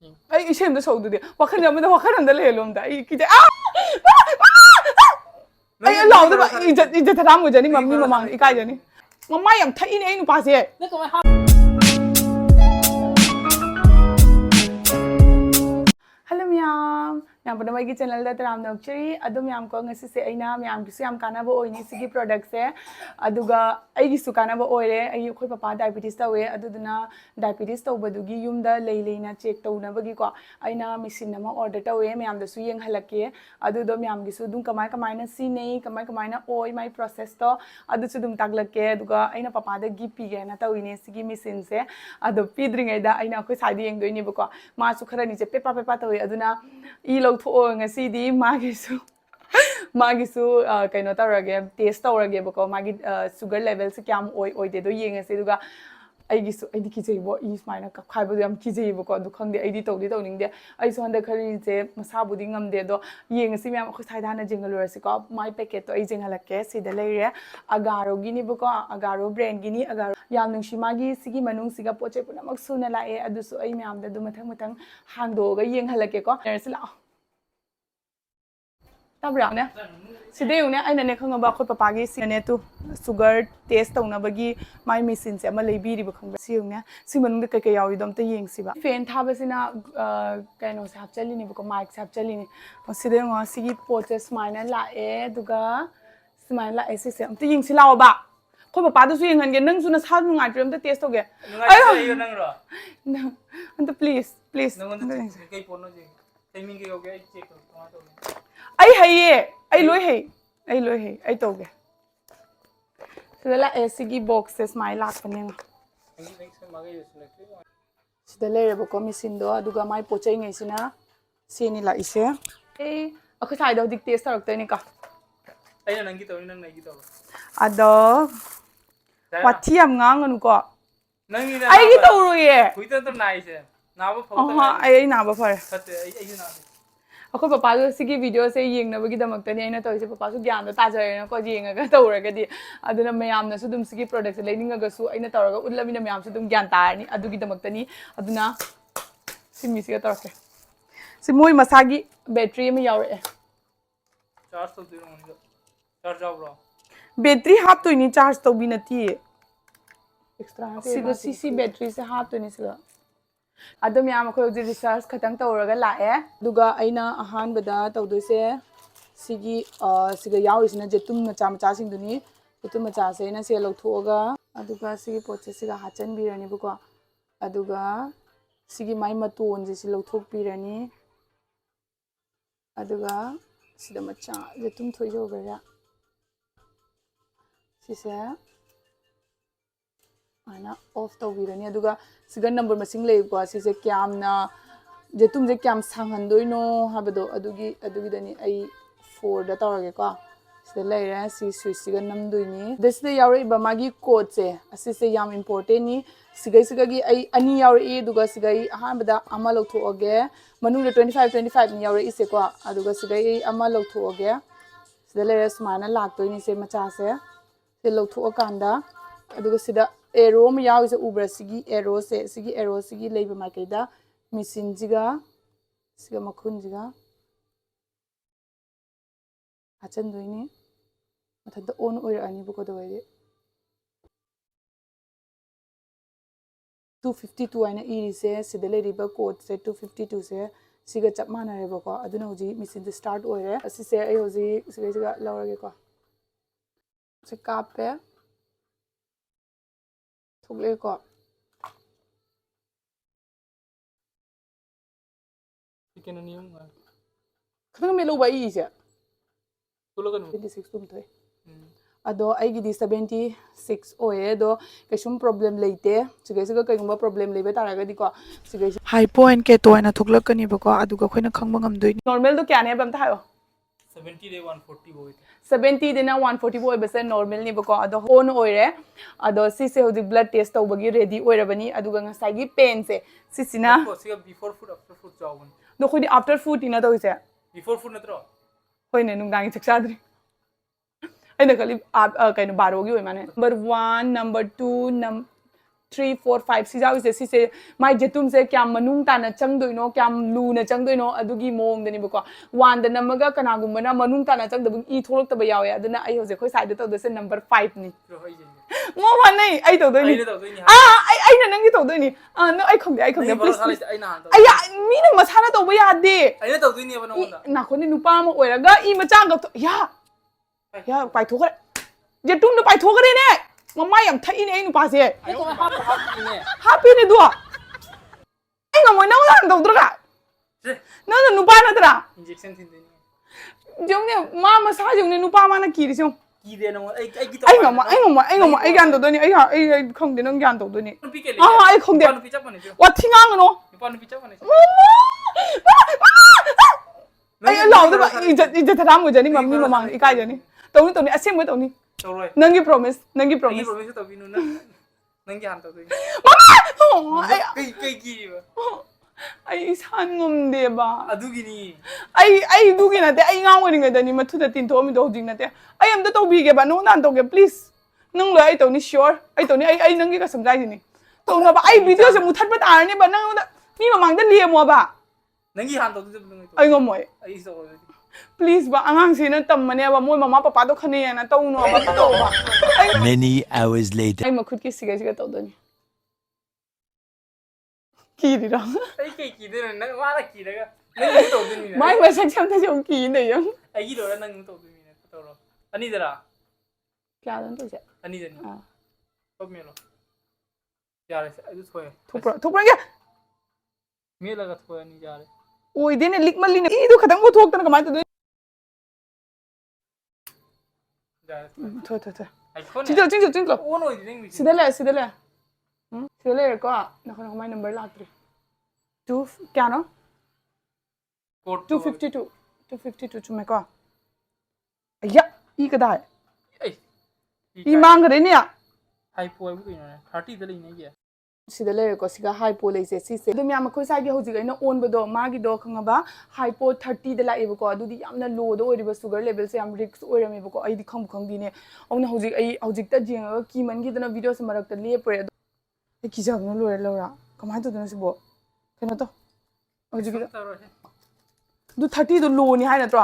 ꯑꯩ ꯏꯁꯦꯝꯗ ꯁꯧꯗꯨꯗꯤ ꯋꯥꯈꯜ ꯑꯃꯗ ꯋꯥꯈꯜ ꯑꯃꯗ ꯂꯩꯍꯜꯂꯣꯝꯗ ꯑꯩ ꯀꯤꯖꯩ ꯑꯩ ꯂꯥꯎꯗꯕ ꯏꯖꯠ ꯊꯥꯃꯨꯖꯅꯤ ꯃꯤ ꯃꯃꯥꯡꯗ ꯏꯀꯥꯏꯖꯅꯤ ꯃꯃꯥ ꯌꯥꯝ ꯊꯛꯏꯅꯦ ꯑꯩ ꯅꯨꯄꯥꯁꯦ Hello ma'am, ma'am pada mai channel da taram nokchari adu ma'am ko ngasi se aina ma'am gisu yam kana ba oini sigi product se aduga ai gisu kana ba oire ai khoi papa diabetes tawe aduduna diabetes tawbadugi yumda leina check tawnabagi ko aina machine ama order tawe ma'am da su yeng halake adudo ma'am gisu dum kamai na si nei kamai na oi my process to adu su dum taglake aduga aina papa da gi pi ge na tawine sigi machine se adu pidringai da aina khoi side yeng doini ba ko ma su khara ni je pepa tawe aduna I lawtho'o ngasidi magisu kaino tarage taste tawrage bako magi sugar level se kyam oide do yengase duga aigisu aidi kijeibo I smaina khaibo yam kijeibo ko du khangde aidi tawningde ai so handa khari je masabudi ngamde do yengasi myam khoi saidana jingalurasi ko my packet to ai jinghalake sida leire agaro gini bako agaro brand gini agaro yam nungshi magi sigi manung siga poche punamak suna lae adusu ai myam da du mathang hangdoga yenghalake ko nersi la tabra ne sideu ne aina ne khanga ba khoi papa gi sine tu sugar taste tawna bagi my machine se ama leibiri ba khanga siu ne simanung de kai yawi dom ta yeng siba fan thaba sina kaino se hap chali ni ba ko mic se hap chali ni sideu ngo sigi poche smina la e duga smina la e se am ta yeng si lawa ba khoi papa du su yeng han ge nang su na sa nu ngai tram ta taste toge ayo nang ro anta please nang kai pon no je timing ke ho ge ai check ko to ai haye ai loi hei ai toge sida la sigi boxes mai lakane sida lere ba ko machine do aduga mai pochai ngai sina seni la ise ei akhoi sai do dik taste tarak tani ka ai nang gi to nang nai gi to ado wathi am ngang anu ko nang ni ai gi to ru ye hui to nai se na ba phau ta ai na ba phare khate ai na अखो पापा जो सिगी video से येंगनबगी दमक्तनी अइना तोइसे पापा सु ज्ञान दो ताजरेना को येंगा तौरगदी अदुना मयाम नसु दुम सिगी प्रोडक्ट से लेनिंगगसु अइना तौरगा उल्लमिना मयाम सु दुम ज्ञान तारनी अदुगी दमक्तनी अदुना सिमिसिगा तौरके सि मोय मसागी बैटरी में यावरे चार्ज तो दिनो मुनिगा चार्ज आवरो बैटरी हाफ तोइनी चार्ज तो भी नती एक्स्ट्रा सिगा सीसी बैटरी से हाफ तोइनी सिगा अदम याम खो जे रिसर्च खतंग तौरगा लाए दुगा अइना अहान बदा तौदोसे सिगी सिगा याविसना जेतुम मचा सिंदुनी जेतुम मचा से ना से लौथोगा अदुगा सिगी पोचे सिगा हाचन बिरनी बुको अदुगा सिगी माइ मतोन जे सि लौथोक बिरनी अदुगा सिदा मचा जेतुम थोइजोगरा सिसे ana off tawbirani aduga siga number masing leiko asise kyamna jetum je kyam sanghandoino habado adugi dani ai 4 da tawrage ko sida leira si switch siga namdoini desde yawre ba magi code se asise yam important ni siga gi ai ani yawre e duga siga i ahanbada ama lothoage manung le 25 ni yawre ise ko aduga siga i ama lothoage sida leira smana laktoini se macha se lotho kanda aduga sida arrow में याव इसे उब्रा सिगी arrow सिगी लेब माइकेदा मिसिन जिगा सिगा मखुन जिगा हाचन दोइनी मथद own ओइर अनि बुको दोइदे 252 आइना eerie से सिदले Riba code से 252 से सिगा चप माना रे बको अदुना होजी मिसिन से स्टार्ट ओइरे असि से ai होजी सिगा लवरगे को से कापे थोगलेको चिकन नियम खंग मेलो बाई से तुलगन 26 तुम थोय अदो आइगी दी 76 ओए दो कैसुम प्रॉब्लम लेते सिगैसिगा कैगुंबा प्रॉब्लम लेबे तारागदी को सिगै हाई पॉइंट के तोयना थोगलकनी बको अदुगा खोइना खंगबा ngamdoi नॉर्मल तो क्या ने बम थायो 70 दे 140 बोय 70 देना 140 बोय बसे नॉर्मल नि बको अदो होन ओइरे अदो सिसे होदि ब्लड टेस्ट तौबगी रेडी ओइरबनी अदुगा ngasagi पेन से सिसिना सिगा बिफोर फूड आफ्टर फूड जावन दो खोदि आफ्टर फूड इना दोइसे बिफोर फूड नत्रो होइने नुंगांगी चक्साद्री अइना खली आप कैनो 12 गी ओइ माने number 1 number 2 3 4 5 sijawi se mai jetum se kyam manung tana changdoino kyam luna changdoino adugi mong dani bako 1 da namaga kana gumbana manung tana changdabung I tholok taba yawe aduna ai hoje khoi side to dese number 5 ni mo wan nei ai to doi ni ai na nangi to doi ni no ai khongde please ai ya mi na masana to ba ya de ai na to doi ni ba no na khoni nupa ma oiraga I ma chang ga ya pai thokare jetum no pai thokare ne mama yam thai ni ai nupa se happy ni do ai ngam na lang do dra na nupa na dra injection thin ni jong ne mama sa jong ne nupa ma na ki ri song ki de no ai ki to ai ngam ai gan do ni ai khong de nang gan do ni ai khong de nupi chap ni wa thingang no nupi chap ni ai law da ba ije thram mo jani mummy mama ikai jani to ni asem mo to ni nangi promise to binu na nangi han to mama kai ki ba ai san ngom de ba adugi ni ai dugi na te ai ngang wani ga dani mathu da tin to mi do jing na te ai am da to bi ge ba no nan to ge please nang lo ai to ni sure ai to ni ai nangi ka samjai ni to na ba ai video se mu that ba tar ni ba nang da mi mamang da lie mo ba nangi han to ai ngom moi ai so please ba angang si na tam mane ba moi mama papa to khane na to no ba to ba Many hours later. ai ma khud ki siga to do ni ki ri ra ai kai ki de na wa la ki daga nangi to doi ni mai ma sak cham ta jong ki ne yang ai gi do na nangi to doi ni to ro ani dara kya dan to se ani de ni to me lo ya le ai thoe thopra ya me la ga thoe ni ya le oi de ne lik mal ni I do khatang mo thok tan ka mai to thôi ai khon chính rồi o no di ni xí đây là có nó không may number lạc rồi 2 क्या nó 252 chúng mày có ấy ya ý cái đại ý mang cái đấy nè hai po bu ni 30 da ni ne sida le ko siga high po le se si se dum yam ko sai gi hoji ga no on bodo ma gi do khanga ba high po 30 de la e ko adu di yamna low do ori ba sugar level se yam risk oirame ko ai di khang di ne ong na hoji ai hoji ta jing ga ki man gi dana video se marak ta le pre e ki jang no lore lora kamai to dana se bo kena to hoji gi du 30 do low ni hai na tro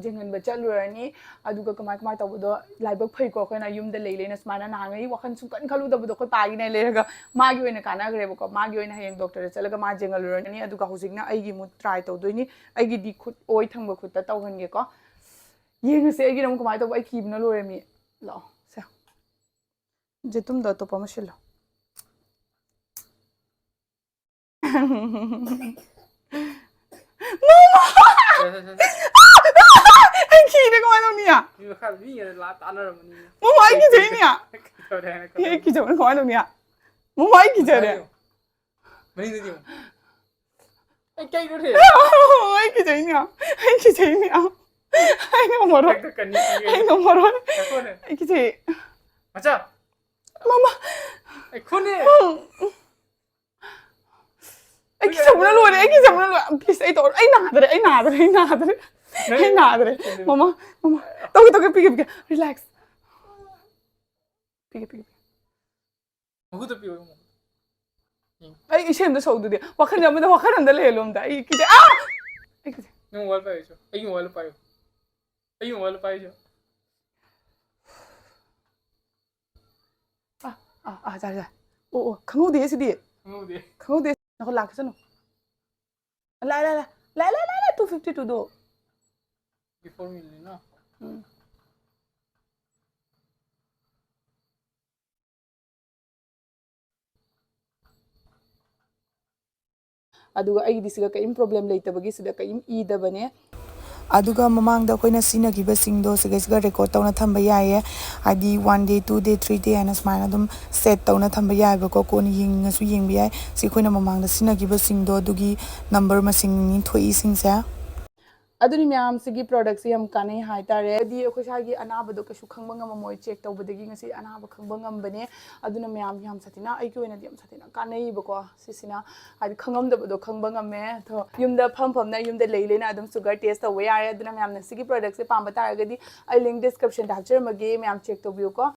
jengan ba cha lura ni adu ga kamai to bodo laibak phai ko khana yum da lei na smana na ngai wakhan sum kan khalu da bodo ko pa gi ne le ga ma gi oina kana gre ko ma gi oina hayeng doctor chal ga ma jengal lura ni adu ga husik na ai gi mu try to do ni ai gi di khut oi thang ba khut ta taw gan ge ko yeng se ai gi ram kamai to ai ki bna lore mi lo se je tum da to pa ma shilo anh kỳ đấy có ai đâu nè ni ba khal ni la ta na ram ni mua máy kỳ chơi nè to de na anh kỳ chơi nó có ai đâu nè mua máy kỳ chơi đấy mani de dio ai kai do de anh kỳ chơi nè anh không mở rồi anh không mở rồi anh kỳ chơi macha mama ai khon ne anh kỳ chơi nó luôn đấy anh kỳ chơi nó luôn please anh tội anh nà rồi mama tao cái pigi relax pigi mu to pi mo ai xem đó sầu đi wakhan jam da wakhan da le lom da ai kỳ chơi ai kỳ chơi no wal pa yo ai mo wal pa yo ra không đi gì đi mo de không đi nó có lạc cái gì lại 252 do before me ni na aduga ai disiga ka problem leitabagi sida ka I dabane aduga mamang da koina sina giba singdo siga record tawna thamba yaye adi 1 day 2 day 3 day ana smana dum set tawna thamba yaye ba ko kon ying su ying bi ai si koina mamang da sina giba singdo adugi number ma sing ni thoi sing sa aduni myam sigi product si am kanai hai tare di khosa gi anaba do kasu khangba ngam moi check tawbadagi ngasi anaba khangba ngam bane aduna myam yam satina ai ki wena diam satina kanai bako sisina ai khangam da do khangba ngam me tho yumda pham na yumda leilena adum sugar test taw ya aduna myam na sigi product si pamba taragadi ai link description da hapchar mage myam check tawbiu ko